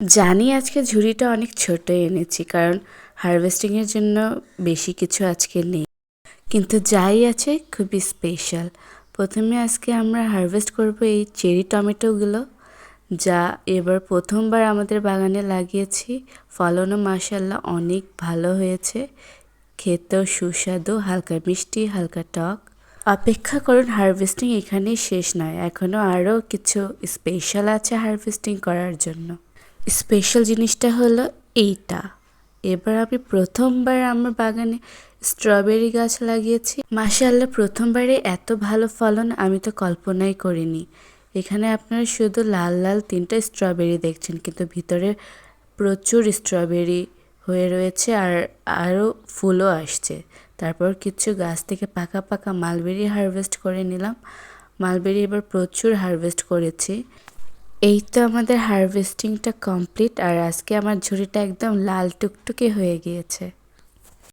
জানি আজকে ঝুড়িটা অনেক ছোট এনেছি কারণ হারভেস্টিংয়ের জন্য বেশি কিছু আজকে নেই, কিন্তু যাই আছে খুবই স্পেশাল। প্রথমে আজকে আমরা হারভেস্ট করব এই চেরি টমেটোগুলো, যা এবার প্রথমবার আমাদের বাগানে লাগিয়েছি। ফলনও মাশাআল্লাহ অনেক ভালো হয়েছে, খেতেও সুস্বাদু, হালকা মিষ্টি হালকা টক। অপেক্ষা করুন, হারভেস্টিং এখানেই শেষ নয়, এখনও আরও কিছু স্পেশাল আছে হারভেস্টিং করার জন্য। স্পেশাল জিনিসটা হলো এইটা। এবার আমি প্রথমবার আমার বাগানে স্ট্রবেরি গাছ লাগিয়েছি। মাশাআল্লাহ প্রথমবারে এত ভালো ফলন আমি তো কল্পনাই করিনি। এখানে আপনারা শুধু লাল লাল 3টা স্ট্রবেরি দেখছেন, কিন্তু ভিতরে প্রচুর স্ট্রবেরি হয়ে রয়েছে আর আরও ফুলও আসছে। তারপর কিছু গাছ থেকে পাকা পাকা মালবেরি হারভেস্ট করে নিলাম। মালবেরি এবার প্রচুর হারভেস্ট করেছি। এই তো আমাদের হারভেস্টিংটা কমপ্লিট, আর আজকে আমার ঝুড়িটা একদম লাল টুকটুকে হয়ে গিয়েছে।